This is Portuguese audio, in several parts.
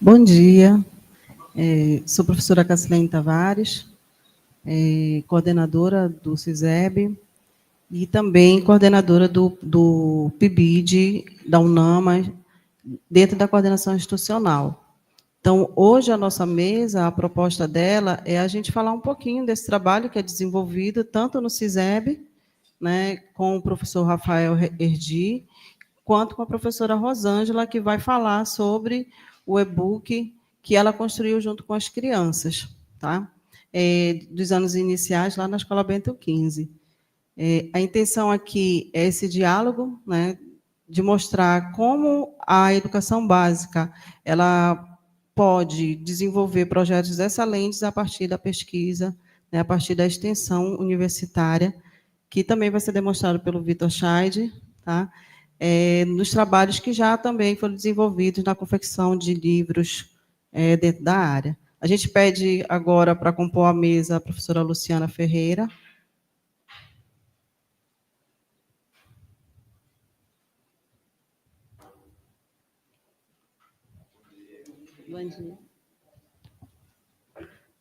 Bom dia, sou professora Cassilene Tavares, coordenadora do CISEB e também coordenadora do PIBID, da UNAMA, dentro da coordenação institucional. Então, hoje a nossa mesa, a proposta dela é a gente falar um pouquinho desse trabalho que é desenvolvido tanto no CISEB, né, com o professor Rafael Herdi, quanto com a professora Rosângela, que vai falar sobre o e-book que ela construiu junto com as crianças, tá? Dos anos iniciais, lá na Escola Bento XV. A intenção aqui é esse diálogo, né, de mostrar como a educação básica ela pode desenvolver projetos excelentes a partir da pesquisa, né, a partir da extensão universitária, que também vai ser demonstrado pelo Vitor Scheid, tá? Nos trabalhos que já também foram desenvolvidos na confecção de livros dentro da área. A gente pede agora para compor a mesa a professora Luciana Ferreira. Bom dia.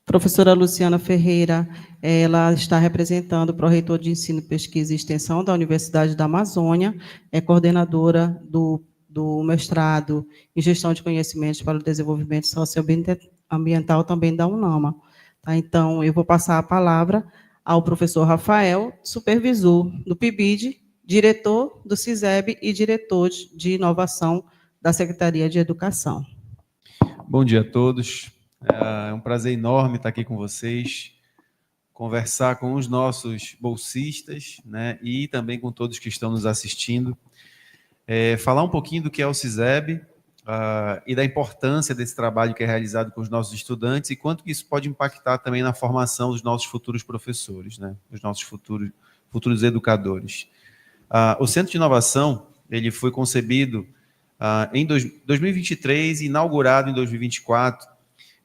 Professora Luciana Ferreira, ela está representando o Pró-Reitor de Ensino, Pesquisa e Extensão da Universidade da Amazônia, é coordenadora do mestrado em Gestão de Conhecimentos para o Desenvolvimento Socioambiental também da UNAMA. Tá? Então, eu vou passar a palavra ao professor Rafael, supervisor do PIBID, diretor do CISEB e diretor de inovação da Secretaria de Educação. Bom dia a todos. É um prazer enorme estar aqui com vocês, conversar com os nossos bolsistas, né, e também com todos que estão nos assistindo. Falar um pouquinho do que é o CISEB e da importância desse trabalho que é realizado com os nossos estudantes e quanto que isso pode impactar também na formação dos nossos futuros professores, né, dos nossos futuros educadores. O Centro de Inovação ele foi concebido em 2023 e inaugurado em 2024,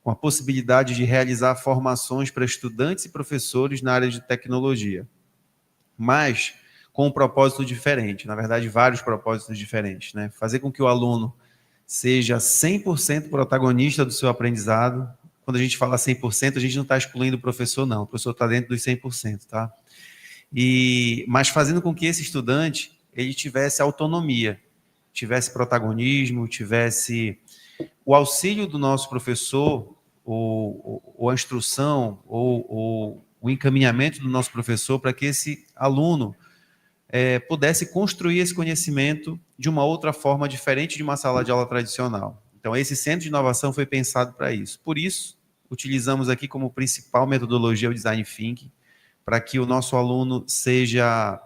com a possibilidade de realizar formações para estudantes e professores na área de tecnologia, mas com um propósito diferente, na verdade, vários propósitos diferentes, né? Fazer com que o aluno seja 100% protagonista do seu aprendizado. Quando a gente fala 100%, a gente não está excluindo o professor, não. O professor está dentro dos 100%, tá? Mas fazendo com que esse estudante ele tivesse autonomia, tivesse protagonismo, tivesse o auxílio do nosso professor, ou a instrução, ou o encaminhamento do nosso professor para que esse aluno pudesse construir esse conhecimento de uma outra forma diferente de uma sala de aula tradicional. Então, esse centro de inovação foi pensado para isso. Por isso, utilizamos aqui como principal metodologia o Design Thinking, para que o nosso aluno seja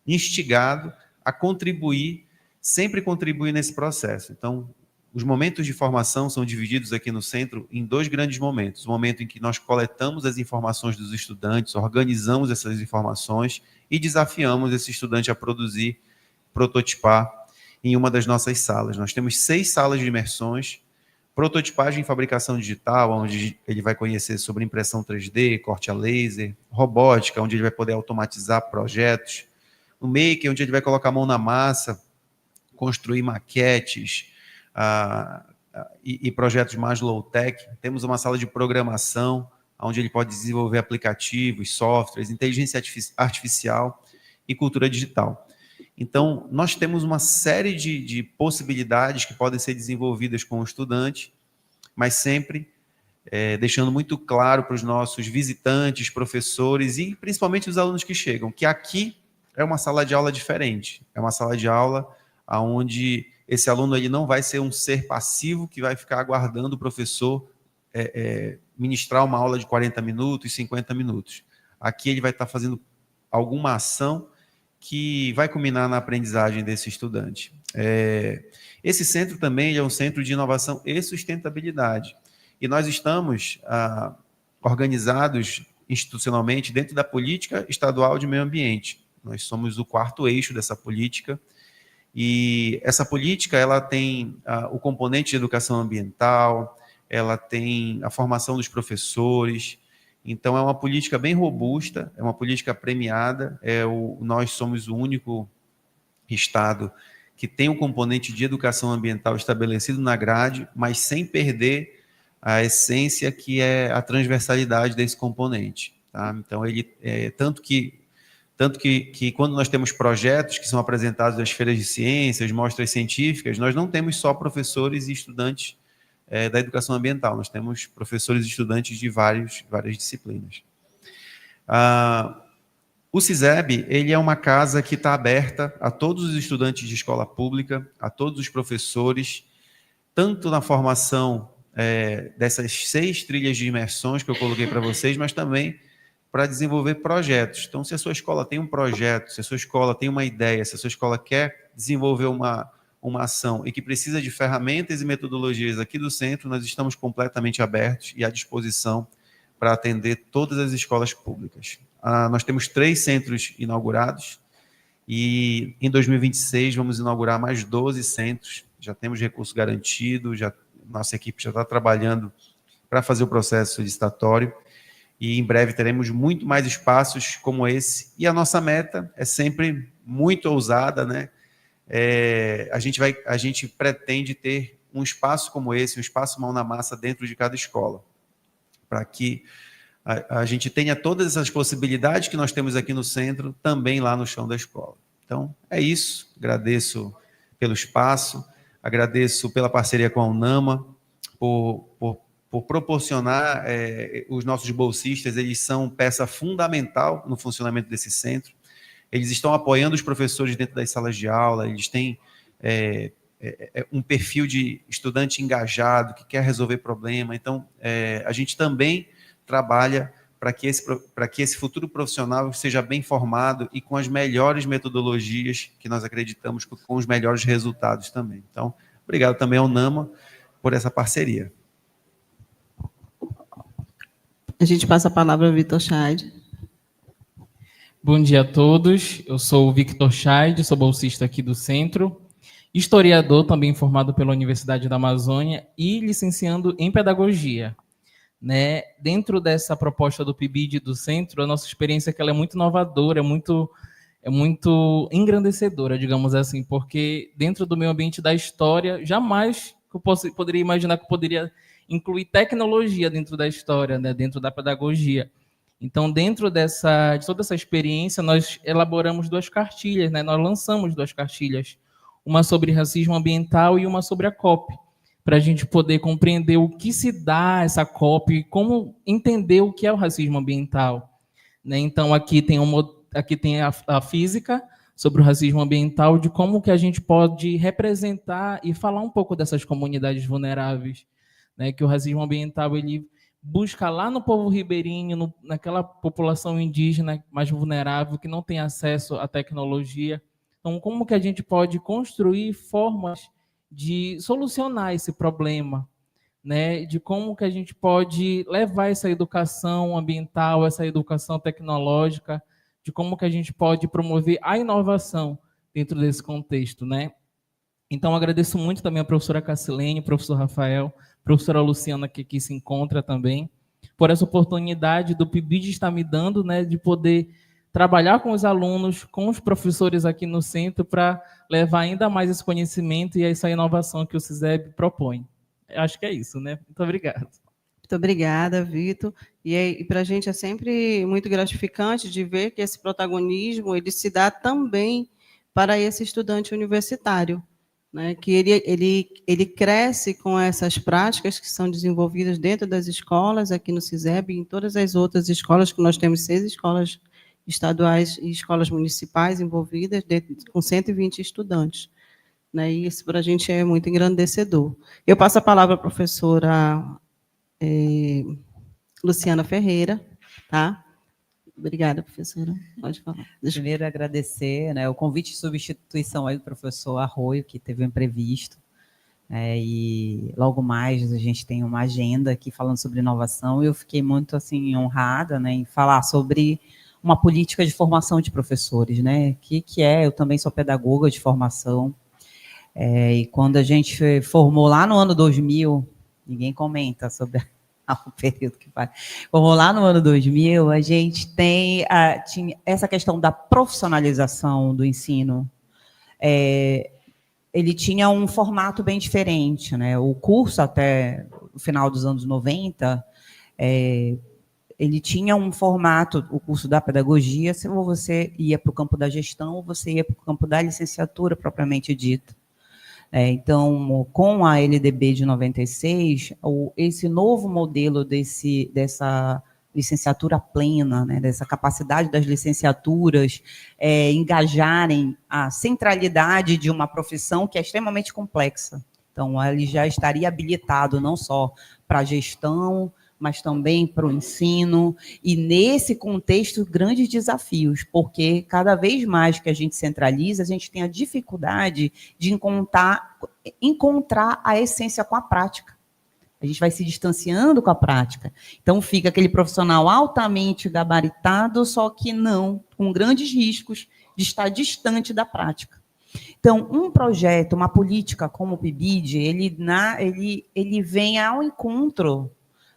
instigado a contribuir, sempre contribuir nesse processo. Então, os momentos de formação são divididos aqui no centro em dois grandes momentos. O momento em que nós coletamos as informações dos estudantes, organizamos essas informações e desafiamos esse estudante a produzir, prototipar em uma das nossas salas. Nós temos 6 salas de imersões, prototipagem e fabricação digital, onde ele vai conhecer sobre impressão 3D, corte a laser, robótica, onde ele vai poder automatizar projetos, o Maker, onde ele vai colocar a mão na massa, construir maquetes, e projetos mais low-tech. Temos uma sala de programação, onde ele pode desenvolver aplicativos, softwares, inteligência artificial e cultura digital. Então, nós temos uma série de possibilidades que podem ser desenvolvidas com o estudante, mas sempre deixando muito claro para os nossos visitantes, professores e principalmente os alunos que chegam, que aqui é uma sala de aula diferente. É uma sala de aula onde esse aluno ele não vai ser um ser passivo que vai ficar aguardando o professor ministrar uma aula de 40 minutos, 50 minutos. Aqui ele vai estar fazendo alguma ação que vai culminar na aprendizagem desse estudante. Esse centro também é um centro de inovação e sustentabilidade. E nós estamos organizados institucionalmente dentro da política estadual de meio ambiente. Nós somos o 4º eixo dessa política. E essa política ela tem o componente de educação ambiental, ela tem a formação dos professores. Então, é uma política bem robusta, é uma política premiada. Nós somos o único estado que tem um componente de educação ambiental estabelecido na grade, mas sem perder a essência que é a transversalidade desse componente. Tá? Então, ele tanto que quando nós temos projetos que são apresentados nas feiras de ciências, mostras científicas, nós não temos só professores e estudantes da educação ambiental, nós temos professores e estudantes de várias disciplinas. O CISEB, ele é uma casa que está aberta a todos os estudantes de escola pública, a todos os professores, tanto na formação dessas 6 trilhas de imersões que eu coloquei para vocês, mas também para desenvolver projetos. Então, se a sua escola tem um projeto, se a sua escola tem uma ideia, se a sua escola quer desenvolver uma ação e que precisa de ferramentas e metodologias aqui do centro, nós estamos completamente abertos e à disposição para atender todas as escolas públicas. Nós temos 3 centros inaugurados e em 2026 vamos inaugurar mais 12 centros, já temos recurso garantido, nossa equipe já está trabalhando para fazer o processo licitatório e em breve teremos muito mais espaços como esse. E a nossa meta é sempre muito ousada, né? A gente pretende ter um espaço como esse, um espaço mão na massa dentro de cada escola, para que a gente tenha todas essas possibilidades que nós temos aqui no centro, também lá no chão da escola. Então, é isso. Agradeço pelo espaço, agradeço pela parceria com a UNAMA, por proporcionar os nossos bolsistas, eles são peça fundamental no funcionamento desse centro. Eles estão apoiando os professores dentro das salas de aula, eles têm um perfil de estudante engajado, que quer resolver problema. Então, a gente também trabalha para que esse futuro profissional seja bem formado e com as melhores metodologias, que nós acreditamos com os melhores resultados também. Então, obrigado também ao UNAMA por essa parceria. A gente passa a palavra ao Victor Scheid. Bom dia a todos, eu sou o Victor Scheid, sou bolsista aqui do centro, historiador também formado pela Universidade da Amazônia e licenciando em pedagogia. Né? Dentro dessa proposta do PIBID do centro, a nossa experiência é que ela é muito inovadora, é muito engrandecedora, digamos assim, porque dentro do meio ambiente da história, jamais eu poderia imaginar que eu poderia incluir tecnologia dentro da história, né? Dentro da pedagogia. Então, dentro de toda essa experiência, nós elaboramos 2 cartilhas, né? Nós lançamos 2 cartilhas, uma sobre racismo ambiental e uma sobre a COP, para a gente poder compreender o que se dá essa COP e como entender o que é o racismo ambiental. Né? Então, aqui tem a física sobre o racismo ambiental, de como que a gente pode representar e falar um pouco dessas comunidades vulneráveis, né? Que o racismo ambiental ele busca lá no povo ribeirinho, naquela população indígena mais vulnerável, que não tem acesso à tecnologia. Então, como que a gente pode construir formas de solucionar esse problema, né? De como que a gente pode levar essa educação ambiental, essa educação tecnológica, de como que a gente pode promover a inovação dentro desse contexto, né? Então, agradeço muito também a professora Cassilene, o professor Rafael, a professora Luciana, que aqui se encontra também, por essa oportunidade do PIBID estar me dando, né, de poder trabalhar com os alunos, com os professores aqui no centro, para levar ainda mais esse conhecimento e essa inovação que o CISEB propõe. Acho que é isso, né? Muito obrigado. Muito obrigada, Vitor. E para a gente é sempre muito gratificante de ver que esse protagonismo ele se dá também para esse estudante universitário, né? Que ele cresce com essas práticas que são desenvolvidas dentro das escolas, aqui no CISEB e em todas as outras escolas, que nós temos 6 escolas estaduais e escolas municipais envolvidas, com 120 estudantes. Né? E isso para a gente é muito engrandecedor. Eu passo a palavra à professora Luciana Ferreira. Tá? Obrigada, professora. Pode falar. Primeiro, agradecer, né, o convite de substituição aí do professor Arroio, que teve um imprevisto. E logo mais a gente tem uma agenda aqui falando sobre inovação, e eu fiquei muito assim, honrada, né, em falar sobre uma política de formação de professores, né? Que é, eu também sou pedagoga de formação, e quando a gente formou lá no ano 2000, ninguém comenta sobre o período que faz, formou lá no ano 2000, a gente tinha essa questão da profissionalização do ensino, ele tinha um formato bem diferente, né? O curso, até o final dos anos 90, ele tinha um formato, o curso da pedagogia, se você ia para o campo da gestão, ou você ia para o campo da licenciatura, propriamente dita. Então, com a LDB de 96, esse novo modelo dessa licenciatura plena, né, dessa capacidade das licenciaturas engajarem a centralidade de uma profissão que é extremamente complexa. Então, ele já estaria habilitado não só para a gestão, mas também para o ensino, e nesse contexto, grandes desafios, porque cada vez mais que a gente centraliza, a gente tem a dificuldade de encontrar a essência com a prática. A gente vai se distanciando com a prática. Então, fica aquele profissional altamente gabaritado, só que não, com grandes riscos de estar distante da prática. Então, um projeto, uma política como o PIBID, ele vem ao encontro,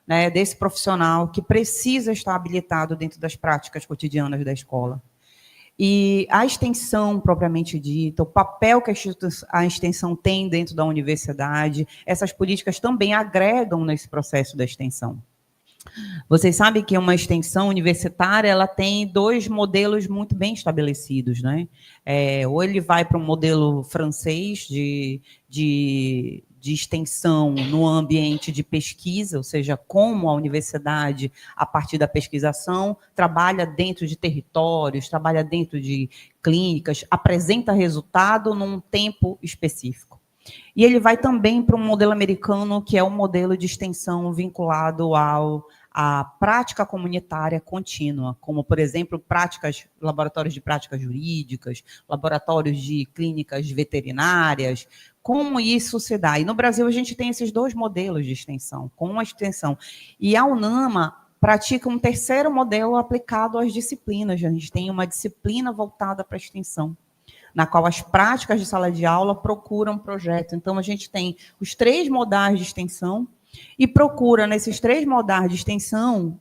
né, desse profissional que precisa estar habilitado dentro das práticas cotidianas da escola. E a extensão, propriamente dita, o papel que a extensão tem dentro da universidade, essas políticas também agregam nesse processo da extensão. Vocês sabem que uma extensão universitária ela tem dois modelos muito bem estabelecidos, né? Ou ele vai para um modelo francês de extensão no ambiente de pesquisa, ou seja, como a universidade, a partir da pesquisação, trabalha dentro de territórios, trabalha dentro de clínicas, apresenta resultado num tempo específico. E ele vai também para um modelo americano, que é um modelo de extensão vinculado à prática comunitária contínua, como, por exemplo, laboratórios de práticas jurídicas, laboratórios de clínicas veterinárias. Como isso se dá? E no Brasil a gente tem esses dois modelos de extensão, com a extensão. E a UNAMA pratica um terceiro modelo aplicado às disciplinas. A gente tem uma disciplina voltada para a extensão, na qual as práticas de sala de aula procuram projeto. Então, a gente tem os 3 modais de extensão e procura, nesses 3 modais de extensão,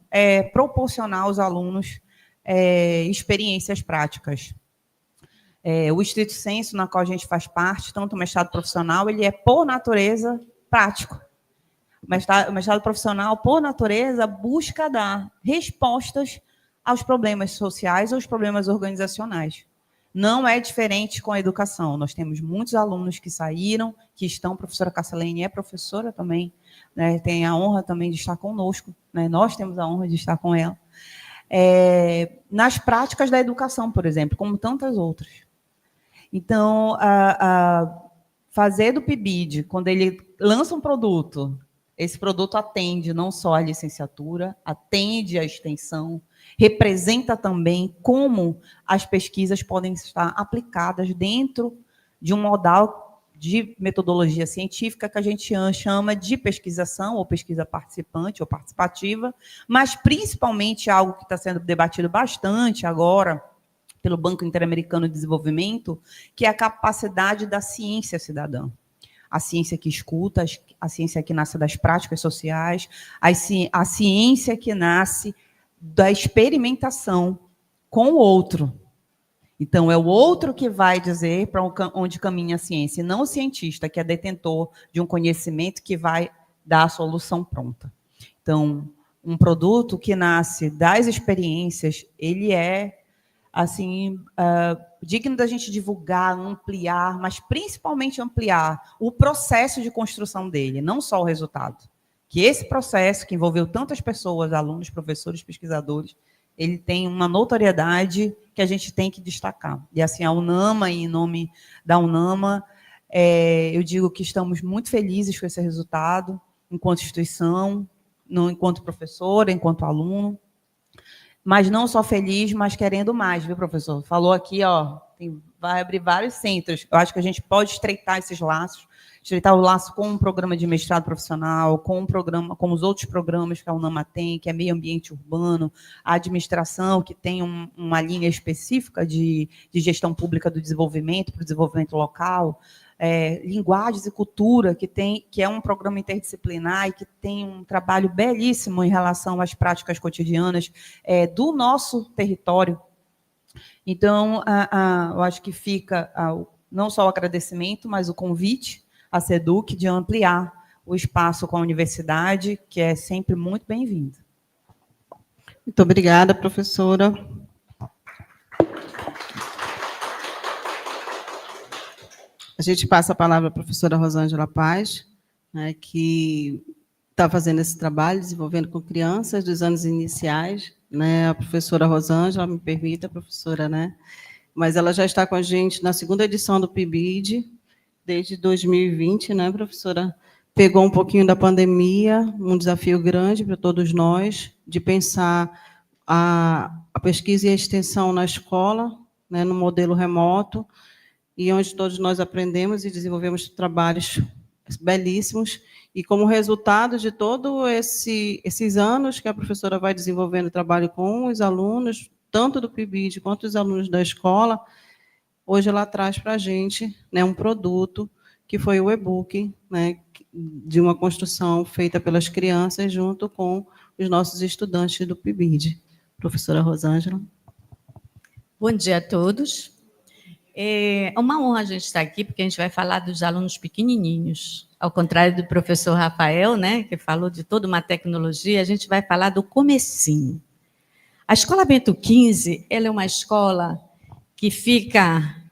proporcionar aos alunos experiências práticas. O estrito senso, na qual a gente faz parte, tanto o mestrado profissional, ele é, por natureza, prático. O mestrado profissional, por natureza, busca dar respostas aos problemas sociais ou aos problemas organizacionais. Não é diferente com a educação. Nós temos muitos alunos que saíram, que estão, a professora Cassilene é professora também, né, tem a honra também de estar conosco, né, nós temos a honra de estar com ela, nas práticas da educação, por exemplo, como tantas outras. Então, fazer do PIBID, quando ele lança um produto, esse produto atende não só a licenciatura, atende a extensão, representa também como as pesquisas podem estar aplicadas dentro de um modal de metodologia científica que a gente chama de pesquisação, ou pesquisa participante, ou participativa, mas principalmente algo que está sendo debatido bastante agora pelo Banco Interamericano de Desenvolvimento, que é a capacidade da ciência cidadã. A ciência que escuta, a ciência que nasce das práticas sociais, a ciência que nasce da experimentação com o outro. Então, é o outro que vai dizer para onde caminha a ciência, e não o cientista, que é detentor de um conhecimento que vai dar a solução pronta. Então, um produto que nasce das experiências, ele é assim, digno da gente divulgar, ampliar, mas principalmente ampliar o processo de construção dele, não só o resultado. Que esse processo, que envolveu tantas pessoas, alunos, professores, pesquisadores, ele tem uma notoriedade que a gente tem que destacar. E assim, a UNAMA, e em nome da UNAMA, eu digo que estamos muito felizes com esse resultado, enquanto instituição, não enquanto professora, enquanto aluno, mas não só feliz, mas querendo mais, viu, professor? Falou aqui, ó, vai abrir vários centros. Eu acho que a gente pode estreitar esses laços, estreitar o laço com um programa de mestrado profissional, com um programa, com os outros programas que a UNAMA tem, que é meio ambiente urbano, a administração, que tem uma linha específica de gestão pública do desenvolvimento, para o desenvolvimento local, linguagens e cultura, que é um programa interdisciplinar e que tem um trabalho belíssimo em relação às práticas cotidianas do nosso território. Então, eu acho que fica não só o agradecimento, mas o convite à SEDUC de ampliar o espaço com a universidade, que é sempre muito bem-vindo. Muito obrigada, professora. A gente passa a palavra à professora Rosângela Paz, né, que está fazendo esse trabalho, desenvolvendo com crianças dos anos iniciais, né? A professora Rosângela, me permita, professora, né? Mas ela já está com a gente na segunda edição do PIBID, desde 2020, né, professora? Pegou um pouquinho da pandemia, um desafio grande para todos nós, de pensar a pesquisa e a extensão na escola, né, no modelo remoto, e onde todos nós aprendemos e desenvolvemos trabalhos belíssimos, e como resultado de todos esses anos que a professora vai desenvolvendo trabalho com os alunos, tanto do PIBID quanto os alunos da escola, hoje ela traz para a gente, né, um produto que foi o e-book, né, de uma construção feita pelas crianças junto com os nossos estudantes do PIBID. Professora Rosângela. Bom dia a todos. É uma honra a gente estar aqui, porque a gente vai falar dos alunos pequenininhos. Ao contrário do professor Rafael, né, que falou de toda uma tecnologia, a gente vai falar do comecinho. A Escola Bento XV, ela é uma escola que fica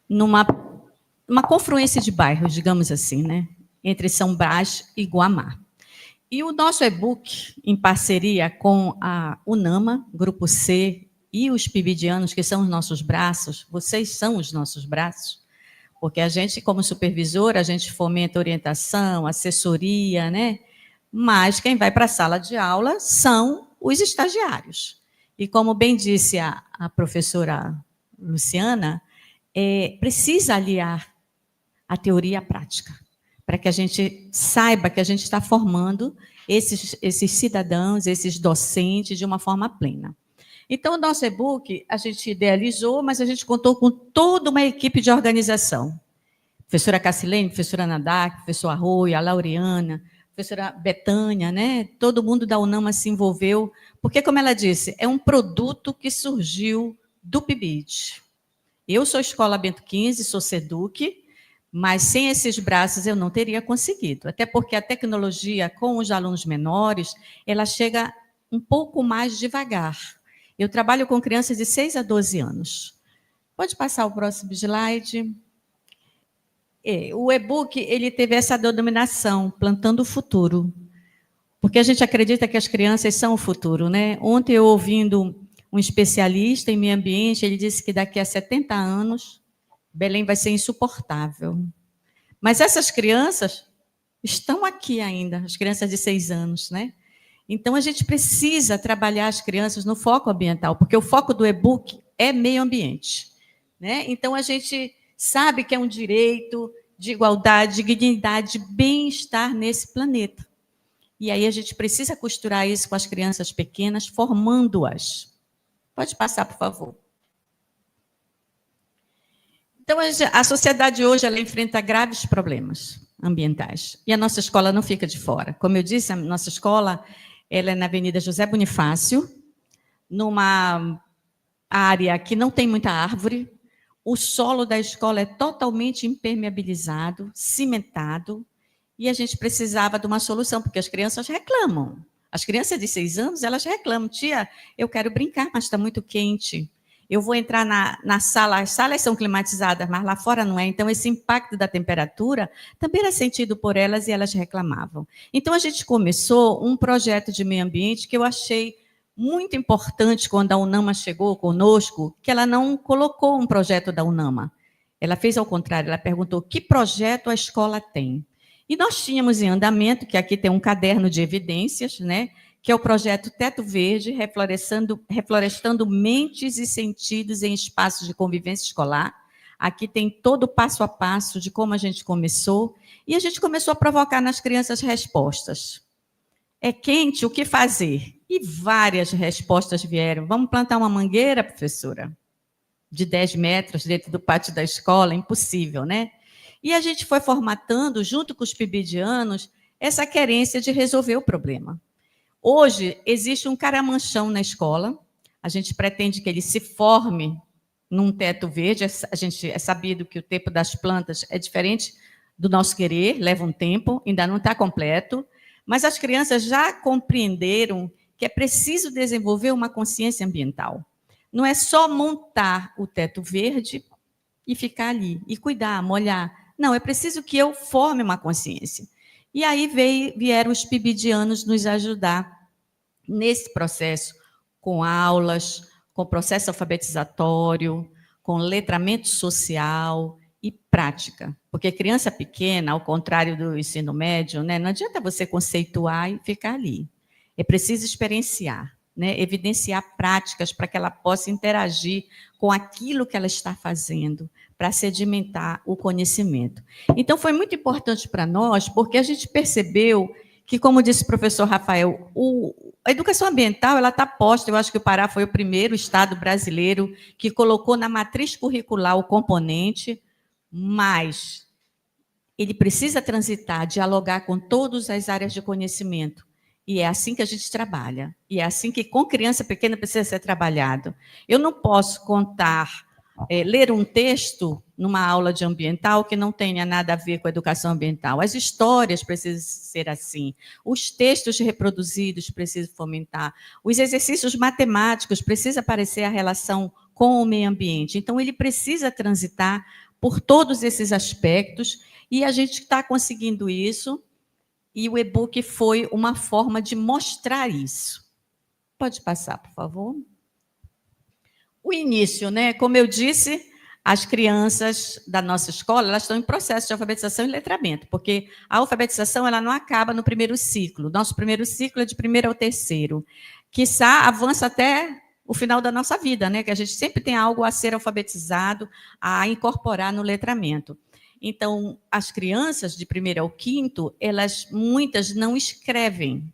numa confluência de bairros, digamos assim, né, entre São Brás e Guamá. E o nosso e-book, em parceria com a UNAMA, Grupo C, e os pibidianos, que são os nossos braços, vocês são os nossos braços, porque a gente, como supervisora, a gente fomenta orientação, assessoria, né? Mas quem vai para a sala de aula são os estagiários. E como bem disse a professora Luciana, precisa aliar a teoria à prática, para que a gente saiba que a gente está formando esses cidadãos, esses docentes, de uma forma plena. Então, o nosso e-book, a gente idealizou, mas a gente contou com toda uma equipe de organização. Professora Cassilene, professora Nadak, professor Arroio, a Laureana, professora Betânia, né? Todo mundo da UNAMA se envolveu, porque, como ela disse, é um produto que surgiu do PIBID. Eu sou Escola Bento XV, sou SEDUC, mas sem esses braços eu não teria conseguido, até porque a tecnologia com os alunos menores, ela chega um pouco mais devagar. Eu trabalho com crianças de 6 a 12 anos. Pode passar o próximo slide. O e-book, ele teve essa denominação, Plantando o Futuro, porque a gente acredita que as crianças são o futuro, né? Ontem, eu ouvindo um especialista em meio ambiente, ele disse que daqui a 70 anos, Belém vai ser insuportável. Mas essas crianças estão aqui ainda, as crianças de 6 anos, né? Então, a gente precisa trabalhar as crianças no foco ambiental, porque o foco do e-book é meio ambiente, né? Então, a gente sabe que é um direito de igualdade, dignidade, bem-estar nesse planeta. E aí a gente precisa costurar isso com as crianças pequenas, formando-as. Pode passar, por favor. Então, a sociedade hoje ela enfrenta graves problemas ambientais. E a nossa escola não fica de fora. Como eu disse, a nossa escola ela é na Avenida José Bonifácio, numa área que não tem muita árvore. O solo da escola é totalmente impermeabilizado, cimentado, e a gente precisava de uma solução, porque as crianças reclamam. As crianças de 6 anos, elas reclamam. Tia, eu quero brincar, mas está muito quente. Eu vou entrar na sala, as salas são climatizadas, mas lá fora não é. Então, esse impacto da temperatura também era sentido por elas e elas reclamavam. Então, a gente começou um projeto de meio ambiente que eu achei muito importante quando a UNAMA chegou conosco, que ela não colocou um projeto da UNAMA. Ela fez ao contrário, ela perguntou que projeto a escola tem. E nós tínhamos em andamento, que aqui tem um caderno de evidências, né? Que é o projeto Teto Verde, reflorestando mentes e sentidos em espaços de convivência escolar. Aqui tem todo o passo a passo de como a gente começou, e a gente começou a provocar nas crianças respostas. É quente, o que fazer? E várias respostas vieram. Vamos plantar uma mangueira, professora? De 10 metros dentro do pátio da escola? Impossível, né? E a gente foi formatando, junto com os pibidianos, essa querência de resolver o problema. Hoje, existe um caramanchão na escola, a gente pretende que ele se forme num teto verde. A gente é sabido que o tempo das plantas é diferente do nosso querer, leva um tempo, ainda não está completo, mas as crianças já compreenderam que é preciso desenvolver uma consciência ambiental. Não é só montar o teto verde e ficar ali, e cuidar, molhar. Não, é preciso que eu forme uma consciência. E aí vieram os pibidianos nos ajudar nesse processo, com aulas, com processo alfabetizatório, com letramento social e prática. Porque criança pequena, ao contrário do ensino médio, né, não adianta você conceituar e ficar ali. É preciso experienciar, né, evidenciar práticas para que ela possa interagir com aquilo que ela está fazendo, para sedimentar o conhecimento. Então, foi muito importante para nós, porque a gente percebeu que, como disse o professor Rafael, a educação ambiental ela está posta, eu acho que o Pará foi o primeiro estado brasileiro que colocou na matriz curricular o componente, mas ele precisa transitar, dialogar com todas as áreas de conhecimento. E é assim que a gente trabalha. E é assim que, com criança pequena, precisa ser trabalhado. Eu não posso ler um texto numa aula de ambiental que não tenha nada a ver com a educação ambiental. As histórias precisam ser assim. Os textos reproduzidos precisam fomentar. Os exercícios matemáticos precisam aparecer a relação com o meio ambiente. Então, ele precisa transitar por todos esses aspectos e a gente está conseguindo isso. E o e-book foi uma forma de mostrar isso. Pode passar, por favor? O início, né? Como eu disse, as crianças da nossa escola, elas estão em processo de alfabetização e letramento, porque a alfabetização ela não acaba no primeiro ciclo. Nosso primeiro ciclo é de 1º ao 3º. Quiçá avança até o final da nossa vida, né? Que a gente sempre tem algo a ser alfabetizado, a incorporar no letramento. Então, as crianças de 1º ao 5º, muitas não escrevem,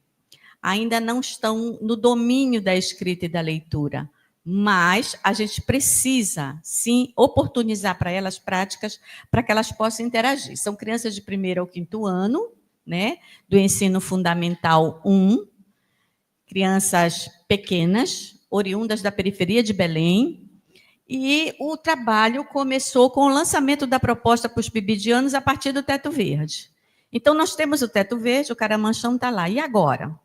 ainda não estão no domínio da escrita e da leitura, mas a gente precisa, sim, oportunizar para elas práticas para que elas possam interagir. São crianças de 1º ao 5º ano, né, do ensino fundamental 1, crianças pequenas, oriundas da periferia de Belém. E o trabalho começou com o lançamento da proposta para os pibidianos a partir do Teto Verde. Então, nós temos o Teto Verde, o Caramanchão está lá. E agora?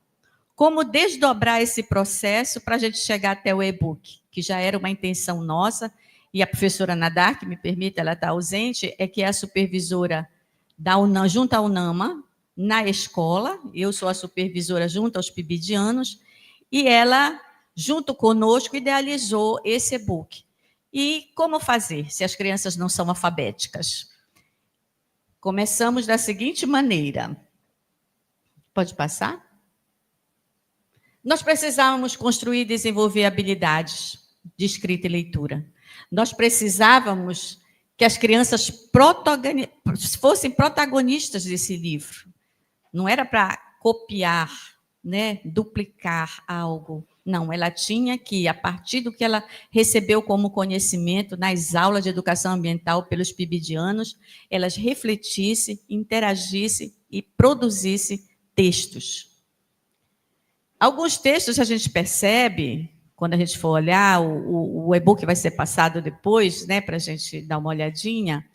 Como desdobrar esse processo para a gente chegar até o e-book, que já era uma intenção nossa, e a professora Nadar, que me permite, ela está ausente, é que é a supervisora da UNAM, junto à UNAMA, na escola, eu sou a supervisora junto aos pibidianos, e ela, junto conosco, idealizou esse e-book. E como fazer, se as crianças não são alfabéticas? Começamos da seguinte maneira. Pode passar? Nós precisávamos construir e desenvolver habilidades de escrita e leitura. Nós precisávamos que as crianças fossem protagonistas desse livro. Não era para copiar, né, duplicar algo. Não, ela tinha que, a partir do que ela recebeu como conhecimento nas aulas de educação ambiental pelos pibidianos, elas refletissem, interagissem e produzissem textos. Alguns textos a gente percebe, quando a gente for olhar, o e-book vai ser passado depois, né, para a gente dar uma olhadinha,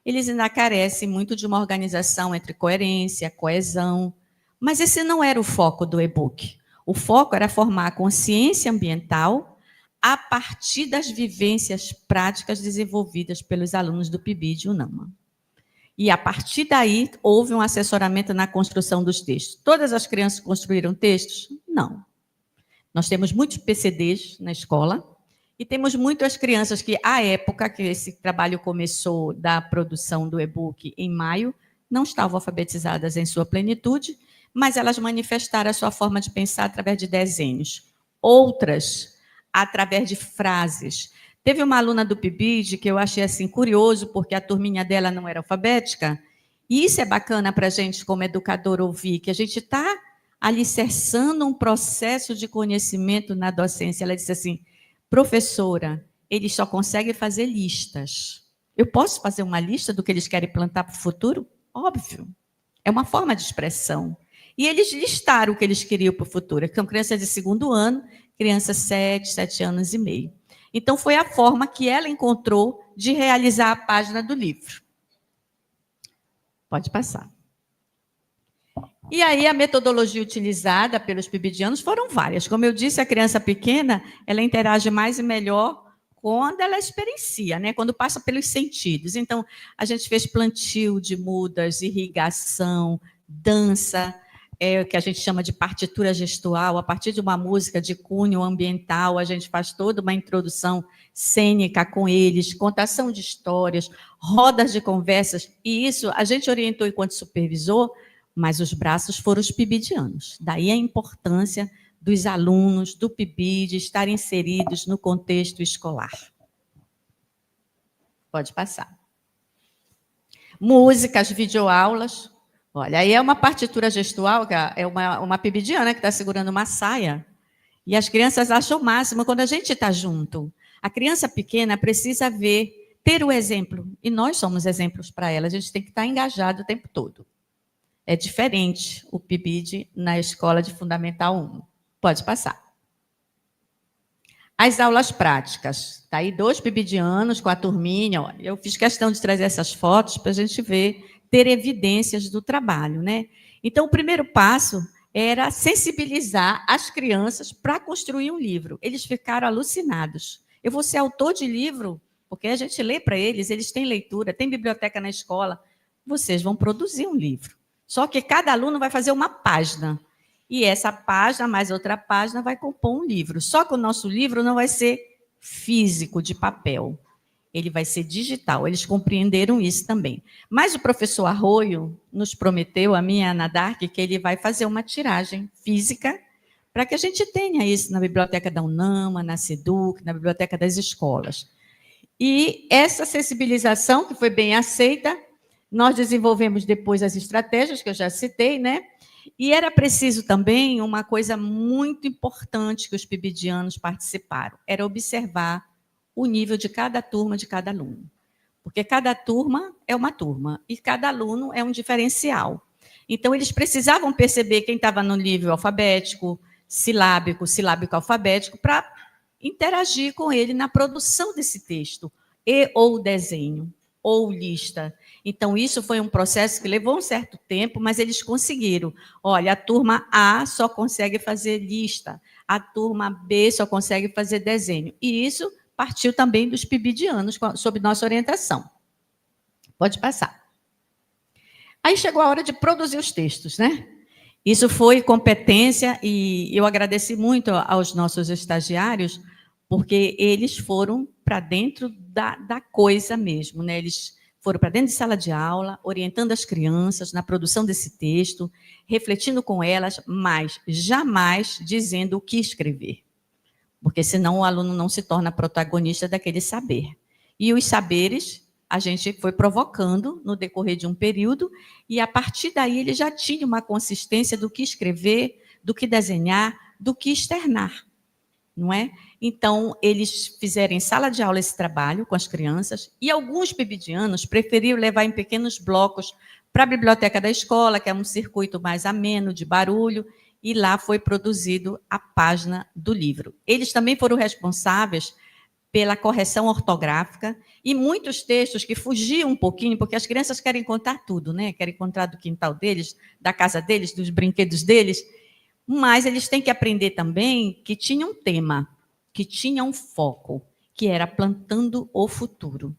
eles ainda carecem muito de uma organização entre coerência, coesão, mas esse não era o foco do e-book. O foco era formar a consciência ambiental a partir das vivências práticas desenvolvidas pelos alunos do PIBID e UNAMA. E, a partir daí, houve um assessoramento na construção dos textos. Todas as crianças construíram textos? Não. Nós temos muitos PCDs na escola e temos muitas crianças que, à época que esse trabalho começou da produção do e-book em maio, não estavam alfabetizadas em sua plenitude, mas elas manifestaram a sua forma de pensar através de desenhos. Outras, através de frases. Teve uma aluna do PIBID que eu achei assim curioso, porque a turminha dela não era alfabética, e isso é bacana para a gente, como educador, ouvir, que a gente está alicerçando um processo de conhecimento na docência. Ela disse assim, professora, eles só conseguem fazer listas. Eu posso fazer uma lista do que eles querem plantar para o futuro? Óbvio. É uma forma de expressão. E eles listaram o que eles queriam para o futuro. São crianças de 2º ano, crianças 7 anos e meio. Então, foi a forma que ela encontrou de realizar a página do livro. Pode passar. E aí, a metodologia utilizada pelos pibidianos foram várias. Como eu disse, a criança pequena, ela interage mais e melhor quando ela experiencia, né? Quando passa pelos sentidos. Então, a gente fez plantio de mudas, irrigação, dança, o que a gente chama de partitura gestual. A partir de uma música de cunho ambiental, a gente faz toda uma introdução cênica com eles, contação de histórias, rodas de conversas. E isso a gente orientou enquanto supervisor, mas os braços foram os pibidianos. Daí a importância dos alunos do PIBID estarem inseridos no contexto escolar. Pode passar. Músicas, videoaulas. Olha, aí é uma partitura gestual, é uma pibidiana que está segurando uma saia, e as crianças acham o máximo quando a gente está junto. A criança pequena precisa ver, ter o exemplo, e nós somos exemplos para ela, a gente tem que estar engajado o tempo todo. É diferente o PIBID na escola de Fundamental 1. Pode passar. As aulas práticas. Está aí 2 pibidianos com a turminha. Olha, eu fiz questão de trazer essas fotos para a gente ver, ter evidências do trabalho, né? Então, o primeiro passo era sensibilizar as crianças para construir um livro. Eles ficaram alucinados. Eu vou ser autor de livro, porque a gente lê para eles, eles têm leitura, tem biblioteca na escola. Vocês vão produzir um livro. Só que cada aluno vai fazer uma página. E essa página, mais outra página, vai compor um livro. Só que o nosso livro não vai ser físico, de papel. Ele vai ser digital. Eles compreenderam isso também. Mas o professor Arroio nos prometeu, a minha Ana Dark, que ele vai fazer uma tiragem física para que a gente tenha isso na biblioteca da UNAMA, na SEDUC, na biblioteca das escolas. E essa sensibilização, que foi bem aceita, nós desenvolvemos depois as estratégias que eu já citei, né? E era preciso também uma coisa muito importante que os pibidianos participaram, era observar o nível de cada turma, de cada aluno. Porque cada turma é uma turma e cada aluno é um diferencial. Então, eles precisavam perceber quem estava no nível alfabético, silábico, silábico-alfabético, para interagir com ele na produção desse texto, e ou desenho, ou lista. Então, isso foi um processo que levou um certo tempo, mas eles conseguiram. Olha, a turma A só consegue fazer lista, a turma B só consegue fazer desenho. E isso partiu também dos pibidianos, sob nossa orientação. Pode passar. Aí chegou a hora de produzir os textos, né? Isso foi competência, e eu agradeci muito aos nossos estagiários, porque eles foram para dentro da coisa mesmo, né? Eles foram para dentro de sala de aula, orientando as crianças na produção desse texto, refletindo com elas, mas jamais dizendo o que escrever, porque senão o aluno não se torna protagonista daquele saber. E os saberes a gente foi provocando no decorrer de um período, e a partir daí ele já tinha uma consistência do que escrever, do que desenhar, do que externar, não é? Então, eles fizeram em sala de aula esse trabalho com as crianças, e alguns pibidianos preferiram levar em pequenos blocos para a biblioteca da escola, que é um circuito mais ameno, de barulho, e lá foi produzido a página do livro. Eles também foram responsáveis pela correção ortográfica, e muitos textos que fugiam um pouquinho, porque as crianças querem contar tudo, né? Querem contar do quintal deles, da casa deles, dos brinquedos deles, mas eles têm que aprender também que tinha um tema, que tinha um foco, que era plantando o futuro.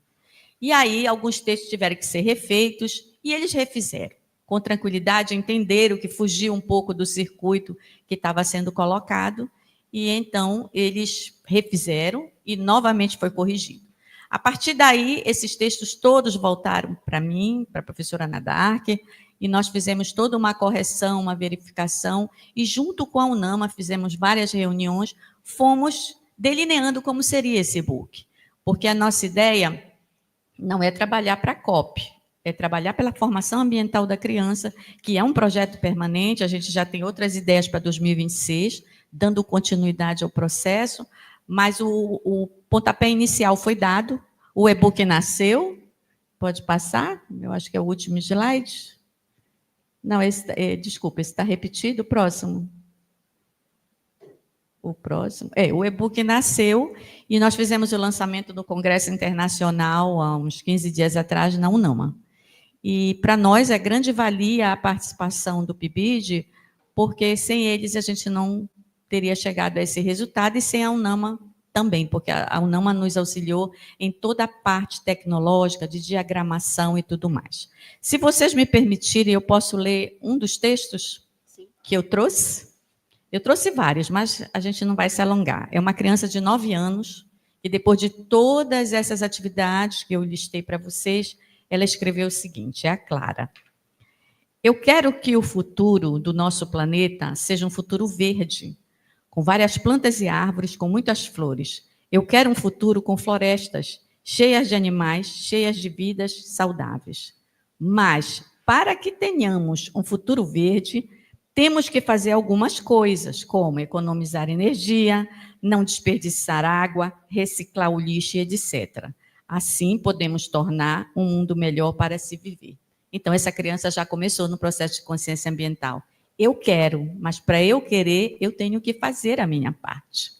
E aí, alguns textos tiveram que ser refeitos, e eles refizeram. Com tranquilidade, entenderam que fugia um pouco do circuito que estava sendo colocado, e então eles refizeram e novamente foi corrigido. A partir daí, esses textos todos voltaram para mim, para a professora Ana Dark, e nós fizemos toda uma correção, uma verificação, e junto com a UNAMA fizemos várias reuniões, fomos delineando como seria esse e-book. Porque a nossa ideia não é trabalhar para a COP, é trabalhar pela formação ambiental da criança, que é um projeto permanente, a gente já tem outras ideias para 2026, dando continuidade ao processo, mas o pontapé inicial foi dado, o e-book nasceu, pode passar, eu acho que é o último slide. Não, desculpa, esse está repetido, próximo. o próximo. O e-book nasceu e nós fizemos o lançamento do Congresso Internacional há uns 15 dias atrás na UNAMA. E para nós é grande valia a participação do PIBID, porque sem eles a gente não teria chegado a esse resultado, e sem a UNAMA também, porque a UNAMA nos auxiliou em toda a parte tecnológica, de diagramação e tudo mais. Se vocês me permitirem, eu posso ler um dos textos que eu trouxe? Eu trouxe vários, mas a gente não vai se alongar. É uma criança de 9 anos, e depois de todas essas atividades que eu listei para vocês, ela escreveu o seguinte, é a Clara. Eu quero que o futuro do nosso planeta seja um futuro verde, com várias plantas e árvores, com muitas flores. Eu quero um futuro com florestas, cheias de animais, cheias de vidas saudáveis. Mas, para que tenhamos um futuro verde, temos que fazer algumas coisas, como economizar energia, não desperdiçar água, reciclar o lixo, etc. Assim, podemos tornar um mundo melhor para se viver. Então, essa criança já começou no processo de consciência ambiental. Eu quero, mas para eu querer, eu tenho que fazer a minha parte.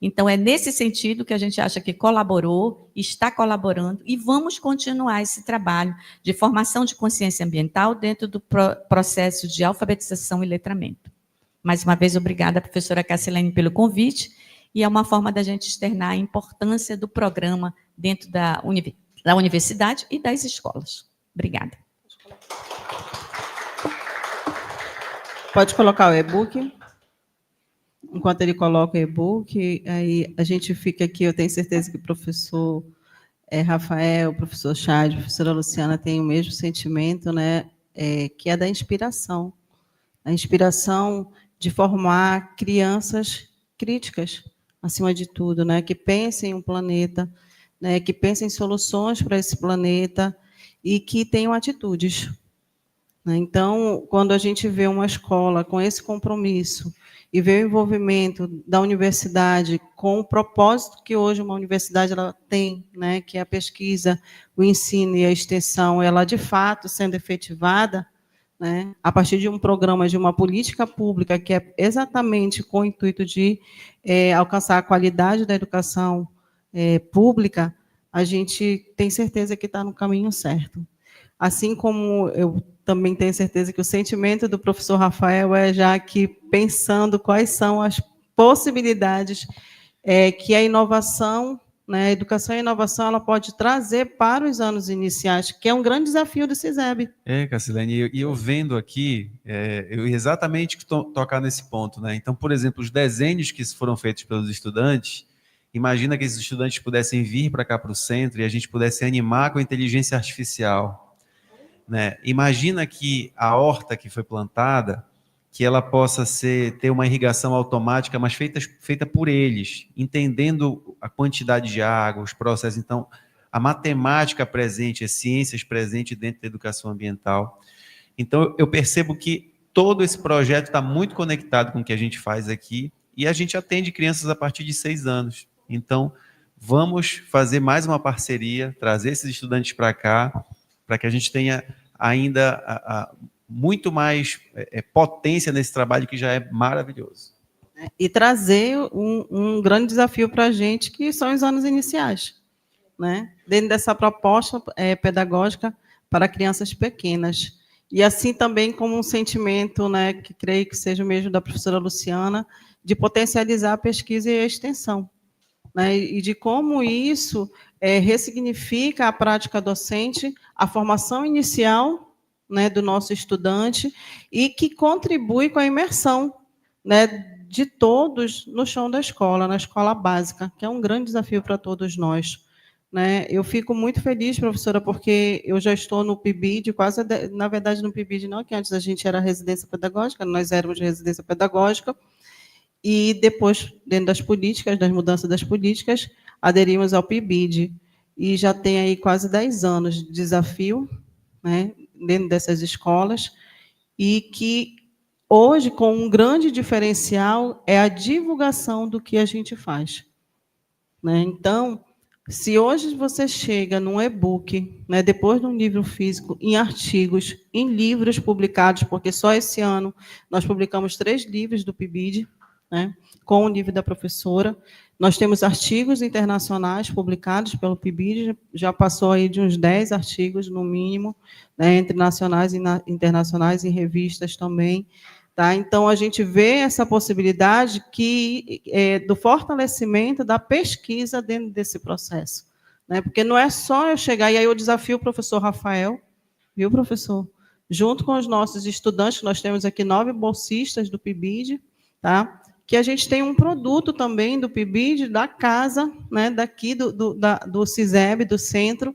Então, é nesse sentido que a gente acha que colaborou, está colaborando, e vamos continuar esse trabalho de formação de consciência ambiental dentro do processo de alfabetização e letramento. Mais uma vez, obrigada, professora Cassilene, pelo convite, e é uma forma da gente externar a importância do programa dentro da universidade e das escolas. Obrigada. Pode colocar o e-book. Enquanto ele coloca o e-book, aí a gente fica aqui, eu tenho certeza que o professor Rafael, o professor Chad, a professora Luciana têm o mesmo sentimento, né, que é da inspiração. A inspiração de formar crianças críticas, acima de tudo, né, que pensem um planeta, né, que pensem em soluções para esse planeta e que tenham atitudes. Então, quando a gente vê uma escola com esse compromisso e vê o envolvimento da universidade com o propósito que hoje uma universidade ela tem, né, que é a pesquisa, o ensino e a extensão, ela de fato sendo efetivada, né, a partir de um programa, de uma política pública que é exatamente com o intuito de alcançar a qualidade da educação pública, a gente tem certeza que está no caminho certo. Assim como eu também tenho certeza que o sentimento do professor Rafael é já que pensando quais são as possibilidades que a inovação, né, a educação e a inovação, ela pode trazer para os anos iniciais, que é um grande desafio do CISEB. Cassilene, e eu vendo aqui, eu ia exatamente tocar nesse ponto, né? Então, por exemplo, os desenhos que foram feitos pelos estudantes, imagina que esses estudantes pudessem vir para cá para o centro e a gente pudesse animar com a inteligência artificial. Né? Imagina que a horta que foi plantada, que ela possa ter uma irrigação automática, mas feita por eles, entendendo a quantidade de água, os processos. Então, a matemática presente, as ciências presentes dentro da educação ambiental. Então, eu percebo que todo esse projeto está muito conectado com o que a gente faz aqui, e a gente atende crianças a partir de 6 anos. Então, vamos fazer mais uma parceria, trazer esses estudantes para cá, para que a gente tenha ainda muito mais potência nesse trabalho que já é maravilhoso. E trazer um grande desafio para a gente, que são os anos iniciais, né? Dentro dessa proposta pedagógica para crianças pequenas. E assim também como um sentimento, né, que creio que seja o mesmo da professora Luciana, de potencializar a pesquisa e a extensão, né? E de como isso ressignifica a prática docente, a formação inicial, né, do nosso estudante, e que contribui com a imersão, né, de todos no chão da escola, na escola básica, que é um grande desafio para todos nós. Né? Eu fico muito feliz, professora, porque eu já estou no PIBID, na verdade no PIBID não, que antes a gente era residência pedagógica, nós éramos de residência pedagógica, e depois, dentro das políticas, das mudanças das políticas, aderimos ao PIBID, e já tem aí quase 10 anos de desafio, né, dentro dessas escolas, e que hoje, com um grande diferencial, é a divulgação do que a gente faz. Né? Então, se hoje você chega num e-book, né, depois de um livro físico, em artigos, em livros publicados, porque só esse ano nós publicamos 3 livros do PIBID, né, com o nível da professora. Nós temos artigos internacionais publicados pelo PIBID, já passou aí de uns 10 artigos, no mínimo, né, entre nacionais e internacionais, em revistas também. Tá? Então, a gente vê essa possibilidade do fortalecimento da pesquisa dentro desse processo. Né? Porque não é só eu chegar, e aí eu desafio o professor Rafael, viu, professor? Junto com os nossos estudantes, nós temos aqui 9 bolsistas do PIBID, tá? Que a gente tem um produto também do PIBID, da casa, né, daqui do CISEB, do centro,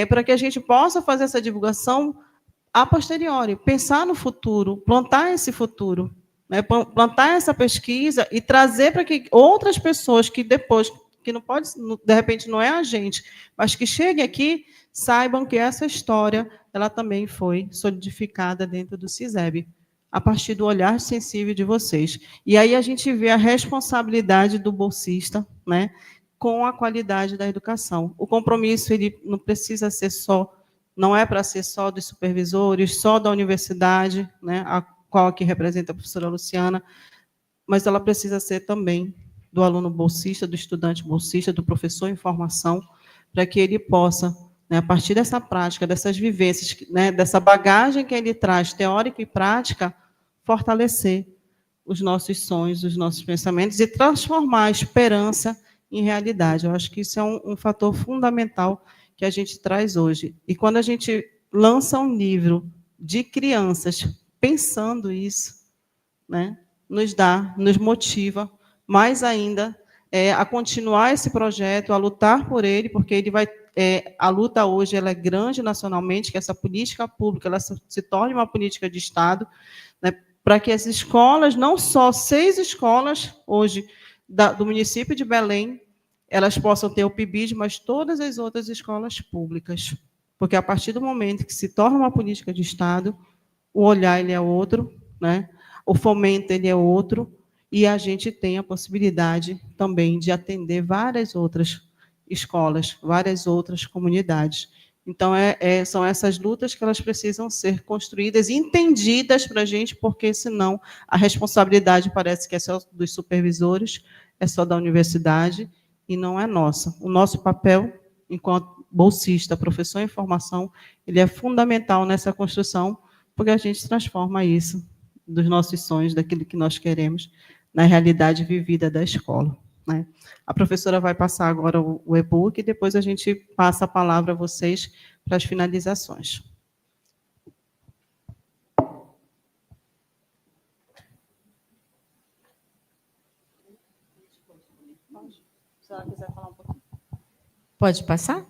para que a gente possa fazer essa divulgação a posteriori, pensar no futuro, plantar esse futuro, né, plantar essa pesquisa e trazer para que outras pessoas que depois, que não pode, de repente não é a gente, mas que cheguem aqui, saibam que essa história ela também foi solidificada dentro do CISEB, a partir do olhar sensível de vocês. E aí a gente vê a responsabilidade do bolsista, né, com a qualidade da educação. O compromisso ele não precisa ser só, não é para ser só dos supervisores, só da universidade, né, a qual aqui representa a professora Luciana, mas ela precisa ser também do aluno bolsista, do estudante bolsista, do professor em formação, para que ele possa, né, a partir dessa prática, dessas vivências, né, dessa bagagem que ele traz, teórica e prática, fortalecer os nossos sonhos, os nossos pensamentos e transformar a esperança em realidade. Eu acho que isso é um fator fundamental que a gente traz hoje. E quando a gente lança um livro de crianças pensando isso, né, nos motiva mais ainda a continuar esse projeto, a lutar por ele, porque ele vai... a luta hoje ela é grande nacionalmente, que essa política pública ela se torne uma política de Estado, né, para que as escolas, não só 6 escolas hoje do município de Belém, elas possam ter o PIBID, mas todas as outras escolas públicas. Porque a partir do momento que se torna uma política de Estado, o olhar ele é outro, né? O fomento ele é outro, e a gente tem a possibilidade também de atender várias outras escolas, várias outras comunidades. Então, são essas lutas que elas precisam ser construídas e entendidas para a gente, porque, senão, a responsabilidade parece que é só dos supervisores, é só da universidade, e não é nossa. O nosso papel, enquanto bolsista, professor em formação, ele é fundamental nessa construção, porque a gente transforma isso, dos nossos sonhos, daquilo que nós queremos, na realidade vivida da escola. Né? A professora vai passar agora o e-book e depois a gente passa a palavra a vocês para as finalizações. Se ela quiser falar um pouquinho. Pode passar?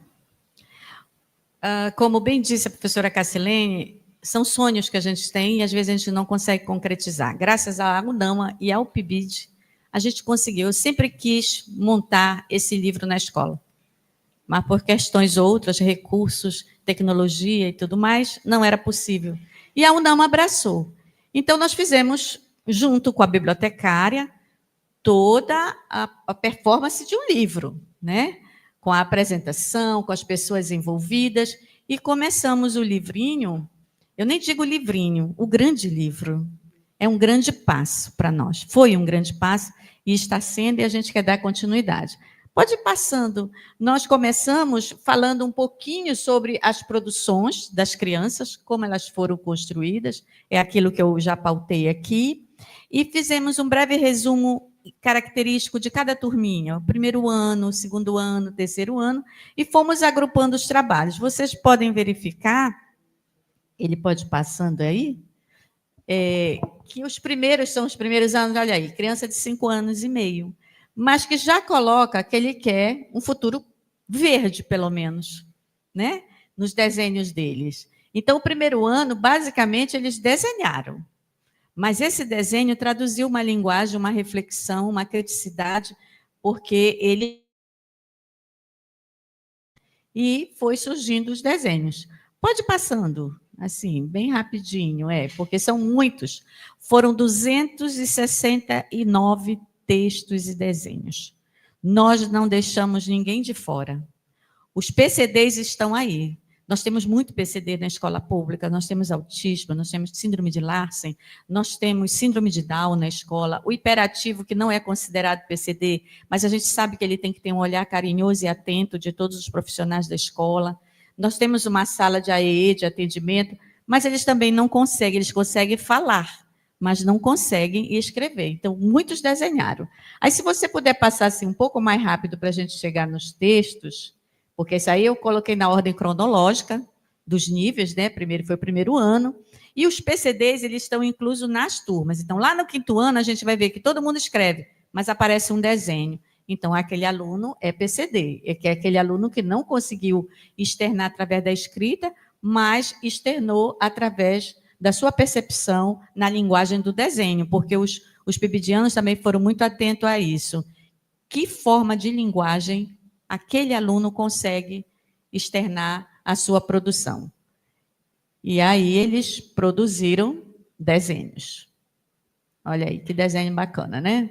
Como bem disse a professora Cassilene, são sonhos que a gente tem e às vezes a gente não consegue concretizar. Graças à UNAMA e ao PIBID, a gente conseguiu. Eu sempre quis montar esse livro na escola, mas por questões outras, recursos, tecnologia e tudo mais, não era possível. E a UNAMA abraçou. Então, nós fizemos, junto com a bibliotecária, toda a performance de um livro, né? Com a apresentação, com as pessoas envolvidas, e começamos o livrinho, eu nem digo livrinho, o grande livro. É um grande passo para nós. Foi um grande passo e está sendo, e a gente quer dar continuidade. Pode ir passando. Nós começamos falando um pouquinho sobre as produções das crianças, como elas foram construídas, é aquilo que eu já pautei aqui, e fizemos um breve resumo característico de cada turminha, o primeiro ano, o segundo ano, o terceiro ano, e fomos agrupando os trabalhos. Vocês podem verificar, ele pode ir passando aí, que os primeiros são os primeiros anos, olha aí, criança de 5 anos e meio, mas que já coloca que ele quer um futuro verde, pelo menos, né? Nos desenhos deles. Então, o primeiro ano, basicamente, eles desenharam. Mas esse desenho traduziu uma linguagem, uma reflexão, uma criticidade, porque ele... E foi surgindo os desenhos. Pode ir passando, assim, bem rapidinho, porque são muitos. Foram 269 textos e desenhos. Nós não deixamos ninguém de fora. Os PCDs estão aí. Nós temos muito PCD na escola pública, nós temos autismo, nós temos síndrome de Larsen, nós temos síndrome de Down na escola, o hiperativo, que não é considerado PCD, mas a gente sabe que ele tem que ter um olhar carinhoso e atento de todos os profissionais da escola. Nós temos uma sala de AEE, de atendimento, mas eles também não conseguem, eles conseguem falar, mas não conseguem escrever. Então, muitos desenharam. Aí, se você puder passar assim, um pouco mais rápido para a gente chegar nos textos, porque isso aí eu coloquei na ordem cronológica dos níveis, né? Primeiro foi o primeiro ano, e os PCDs, eles estão inclusos nas turmas. Então, lá no 5º ano, a gente vai ver que todo mundo escreve, mas aparece um desenho. Então, aquele aluno é PCD, que é aquele aluno que não conseguiu externar através da escrita, mas externou através da sua percepção na linguagem do desenho, porque os pibidianos também foram muito atentos a isso. Que forma de linguagem aquele aluno consegue externar a sua produção? E aí eles produziram desenhos. Olha aí, que desenho bacana, né?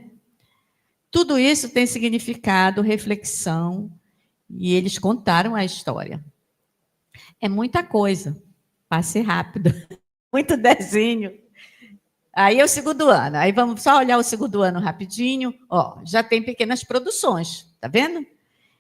Tudo isso tem significado, reflexão, e eles contaram a história. É muita coisa, passe rápido, muito desenho. Aí é o 2º ano, aí vamos só olhar o 2º ano rapidinho. Ó, já tem pequenas produções, tá vendo?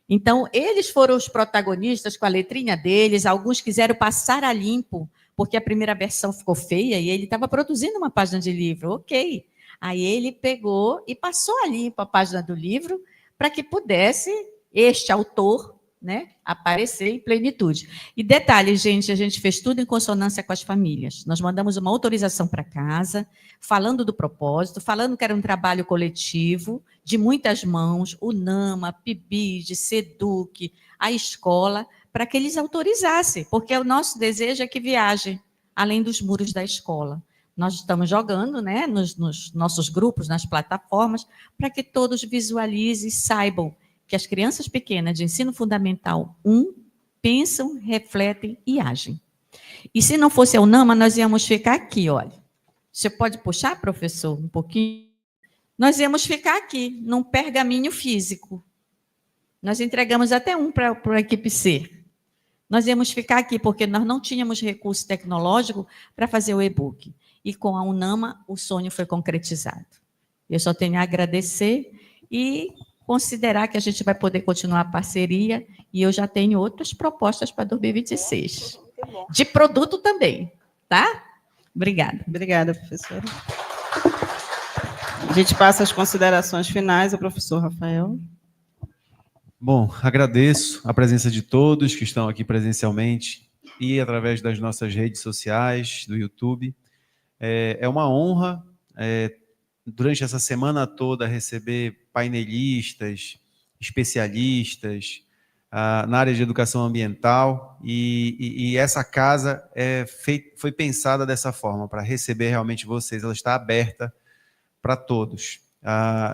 Então, eles foram os protagonistas com a letrinha deles, alguns quiseram passar a limpo, porque a primeira versão ficou feia e ele estava produzindo uma página de livro, ok. Aí ele pegou e passou a limpo a página do livro para que pudesse este autor, né, aparecer em plenitude. E detalhe, gente, a gente fez tudo em consonância com as famílias. Nós mandamos uma autorização para casa, falando do propósito, falando que era um trabalho coletivo, de muitas mãos, o NAMA, PIBID, SEDUC, a escola, para que eles autorizassem, porque o nosso desejo é que viajem além dos muros da escola. Nós estamos jogando, né, nos nossos grupos, nas plataformas, para que todos visualizem e saibam que as crianças pequenas de ensino fundamental 1 pensam, refletem e agem. E se não fosse a UNAMA, nós íamos ficar aqui, olha. Você pode puxar, professor, um pouquinho? Nós íamos ficar aqui, num pergaminho físico. Nós entregamos até um para a equipe C. Nós íamos ficar aqui, porque nós não tínhamos recurso tecnológico para fazer o e-book. E com a UNAMA, o sonho foi concretizado. Eu só tenho a agradecer e considerar que a gente vai poder continuar a parceria, e eu já tenho outras propostas para 2026. De produto também, tá? Obrigada. Obrigada, professora. A gente passa as considerações finais ao professor Rafael. Bom, agradeço a presença de todos que estão aqui presencialmente e através das nossas redes sociais, do YouTube. É uma honra, durante essa semana toda, receber painelistas, especialistas na área de educação ambiental, e essa casa foi pensada dessa forma, para receber realmente vocês. Ela está aberta para todos.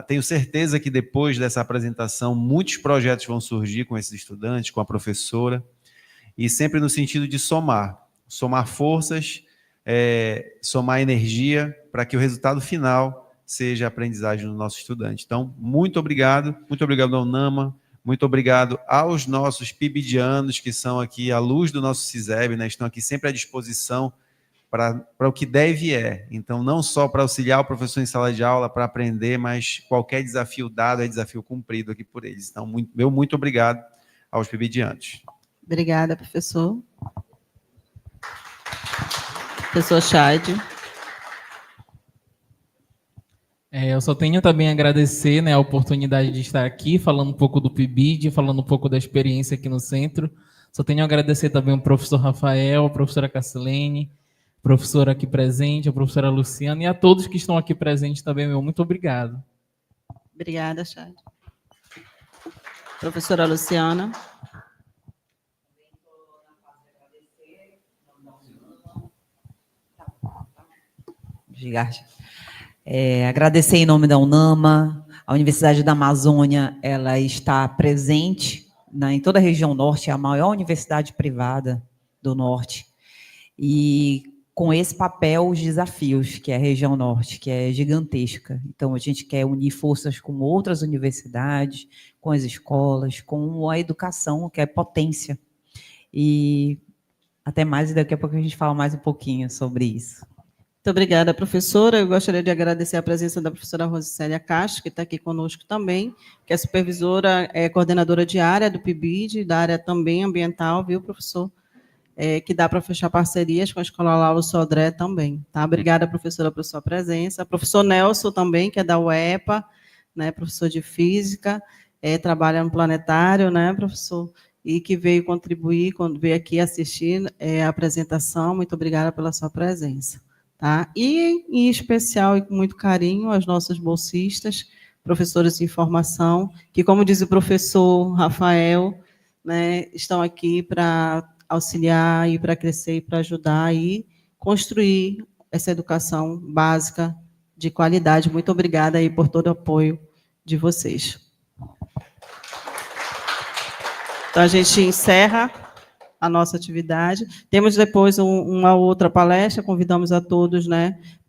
Tenho certeza que depois dessa apresentação, muitos projetos vão surgir com esses estudantes, com a professora, e sempre no sentido de somar forças, somar energia, para que o resultado final seja a aprendizagem do nosso estudante. Então, muito obrigado ao UNAMA, muito obrigado aos nossos pibidianos, que são aqui a luz do nosso CISEB, né, estão aqui sempre à disposição para o que deve Então, não só para auxiliar o professor em sala de aula, para aprender, mas qualquer desafio dado é desafio cumprido aqui por eles. Então, muito obrigado aos pibidianos. Obrigada, professor. Professor Chade. Eu só tenho também a agradecer, né, a oportunidade de estar aqui, falando um pouco do PIBID, falando um pouco da experiência aqui no centro. Só tenho a agradecer também ao professor Rafael, a professora Cassilene, professora aqui presente, a professora Luciana, e a todos que estão aqui presentes também, meu muito obrigado. Obrigada, Chade. Professora Luciana. Agradecer em nome da UNAMA, a Universidade da Amazônia, ela está presente em toda a região norte, é a maior universidade privada do norte, e com esse papel, os desafios, que é a região norte, que é gigantesca. Então, a gente quer unir forças com outras universidades, com as escolas, com a educação, que é potência. E Até mais, e daqui a pouco a gente fala mais um pouquinho sobre isso. Muito obrigada, professora. Eu gostaria de agradecer a presença da professora Rosicélia Castro, que está aqui conosco também, que é supervisora, coordenadora de área do PIBID, da área também ambiental, viu, professor? Que dá para fechar parcerias com a Escola Laulo Sodré também. Tá? Obrigada, professora, pela sua presença. Professor Nelson também, que é da UEPA, né, professor de Física, trabalha no planetário, né, professor? E que veio contribuir, quando veio aqui assistir a apresentação. Muito obrigada pela sua presença. Tá? E, em especial, e com muito carinho, aos nossos bolsistas, professores de formação, que, como diz o professor Rafael, né, estão aqui para auxiliar e para crescer e para ajudar e construir essa educação básica de qualidade. Muito obrigada aí por todo o apoio de vocês. Então, a gente encerra a nossa atividade. Temos depois uma outra palestra, convidamos a todos, né,